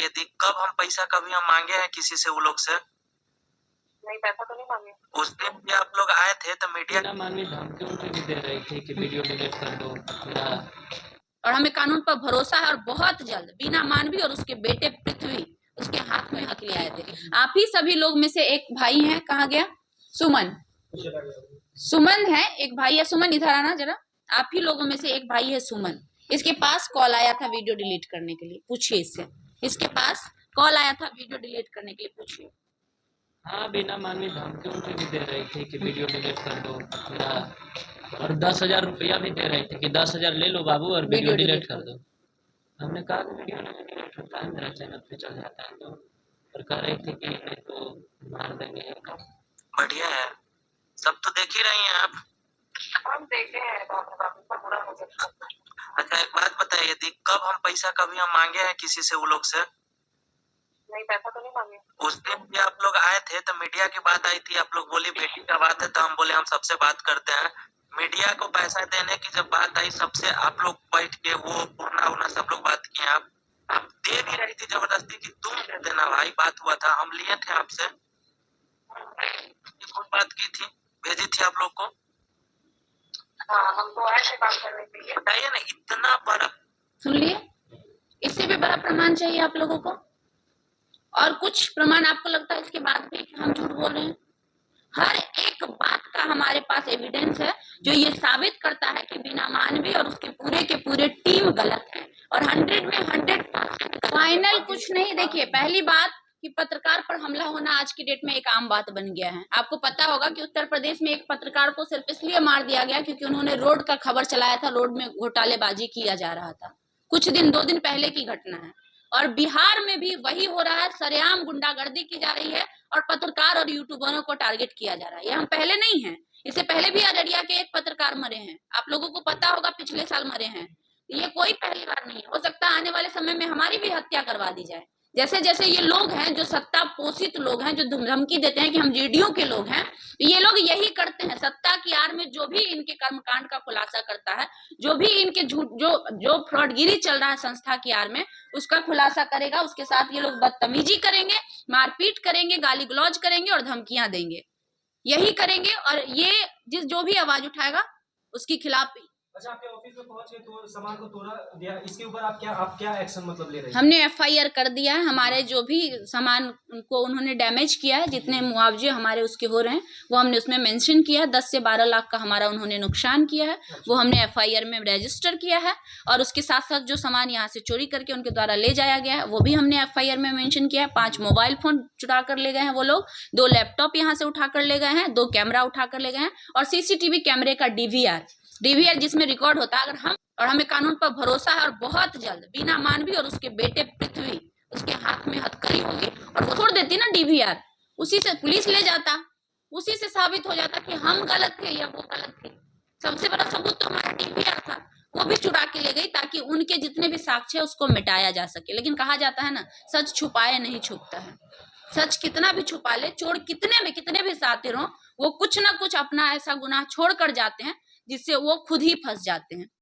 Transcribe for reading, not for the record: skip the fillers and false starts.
बताइए दी, कब हम पैसा कभी हम मांगे हैं किसी से वो लोग से? नहीं, पैसा तो नहीं मांगे। उस दिन भी आप लोग आए थे तो मीडिया बिना मांगे धमकी उनकी भी दे रही थी कि वीडियो डिलीट कर दो या और हमें कानून पर भरोसा है और बहुत जल्द बीना मानवी और उसके बेटे पृथ्वी उसके हाथ में हक ले आए थे। आप ही सभी लोग में से एक भाई है, कहा गया? सुमन है, एक भाई है सुमन, इधर आना जरा। आप ही लोगों में से एक भाई है सुमन, इसके पास कॉल आया था वीडियो डिलीट करने के लिए, पूछिए इससे। इसके पास कॉल आया था वीडियो डिलीट करने के लिए, पूछिए। हाँ, बिना मांगे धमकी उनकी भी दे रही थी कि वीडियो डिलीट कर दो या और 10,000 रुपया भी दे रही थी कि 10,000 ले लो बाबू और वीडियो डिलीट कर दो। हमने कहा कि वीडियो नहीं डिलीट होता है, मेरा चैनल पे चल जाता है, तो और कह रही थी कि नहीं तो मार देंगे। बढ़िया है, सब तो देख ही रही हैं आप। हम देखे हैं, बुरा हो सकता है। अच्छा एक बात बताइए दी, कब हम पैसा कभी हम मांगे हैं किसी से वो लोग से? नहीं, पैसा तो नहीं मांगे। उस दिन भी आप लोग आए थे तो मीडिया की बात आई थी, आप लोग बोली बेटी का बात है, तो हम बोले हम सबसे बात करते हैं। मीडिया को पैसा देने की जब बात आई सबसे, आप लोग बैठ के वो पूर्णा उना सब लोग बात किए। आप दे भी रही थी जबरदस्ती कि तुम दे देना भाई, बात हुआ था, हम लिए थे आपसे, खुद बात की थी, भेजी थी आप लोग को। हाँ, हम तो आए थे बात करने के लिए। बताइए ना, इतना बड़ा, सुन लिए? इससे भी बड़ा प्रमाण चाहिए आप लोगों को? और कुछ प्रमाण आपको लगता है इसके बाद भी कि हम झूठ बोल रहे हैं? हर एक बात का हमारे पास एविडेंस है जो ये साबित करता है कि बिना मानवी और उसके पूरे के पूरे टीम गलत है और 100 में 100% फाइनल कुछ नहीं। देखिए, पहली बात कि पत्रकार पर हमला होना आज की डेट में एक आम बात बन गया है। आपको पता होगा कि उत्तर प्रदेश में एक पत्रकार को सिर्फ इसलिए मार दिया गया क्योंकि उन्होंने रोड का खबर चलाया था, रोड में घोटालेबाजी किया जा रहा था। कुछ दिन 2 दिन पहले की घटना है। और बिहार में भी वही हो रहा है, सरेआम गुंडागर्दी की जा रही है और पत्रकार और यूट्यूबरों को टारगेट किया जा रहा है। ये हम पहले नहीं है, इससे पहले भी अररिया के एक पत्रकार मरे हैं, आप लोगों को पता होगा, पिछले साल मरे हैं। ये कोई पहली बार नहीं है। हो सकता है आने वाले समय में हमारी भी हत्या करवा दी जाए। जैसे जैसे ये लोग हैं जो सत्ता पोषित लोग हैं, जो धमकी देते हैं कि हम जेडीयू के लोग हैं, ये लोग यही करते हैं। सत्ता की आड़ में जो भी इनके कर्मकांड का खुलासा करता है, जो भी इनके झूठ जो फ्रॉडगिरी चल रहा है संस्था की आड़ में, उसका खुलासा करेगा। उसके साथ ये लोग बदतमीजी करेंगे, मारपीट करेंगे, गाली गलौज करेंगे और धमकियां देंगे, यही करेंगे। और ये जो भी आवाज उठाएगा उसके खिलाफ। अच्छा, आपके ऑफिस में पहुंच के तो सामान को तोड़ा दिया, इसके ऊपर आप क्या एक्शन मतलब ले रहे हैं? हमने एफआईआर कर दिया है। हमारे जो भी सामान को उन्होंने डैमेज किया है, जितने मुआवजे हमारे उसके हो रहे हैं वो हमने उसमें मेंशन किया है। 10 से 12 लाख का हमारा उन्होंने नुकसान किया है, वो हमने एफआईआर में रजिस्टर किया है। और उसके साथ साथ जो सामान यहाँ से चोरी करके उनके द्वारा ले जाया गया है वो भी हमने एफआईआर में मेंशन किया है। 5 मोबाइल फोन चुरा कर ले गए हैं वो लोग, 2 लैपटॉप यहाँ से उठा कर ले गए हैं, 2 कैमरा उठा कर ले गए हैं और सीसीटीवी कैमरे का डीवीआर जिसमें रिकॉर्ड होता है। हमें कानून पर भरोसा है और बहुत जल्द बीना मानवी और उसके बेटे पृथ्वी उसके हाथ में हथकड़ी होगी। और वो छोड़ देती ना डीवीआर, उसी से पुलिस ले जाता, उसी से साबित हो जाता कि हम गलत थे या वो गलत थे। सबसे बड़ा सबूत तो हमारा डीवीआर था, वो भी चुरा के ले गई ताकि उनके जितने भी साक्ष्य है उसको मिटाया जा सके। लेकिन कहा जाता है ना, सच छुपाए नहीं छुपता है। सच कितना भी छुपा ले, चोर कितने भी सातिर हो, वो कुछ ना कुछ अपना ऐसा गुनाह छोड़ कर जाते हैं जिससे वो खुद ही फंस जाते हैं।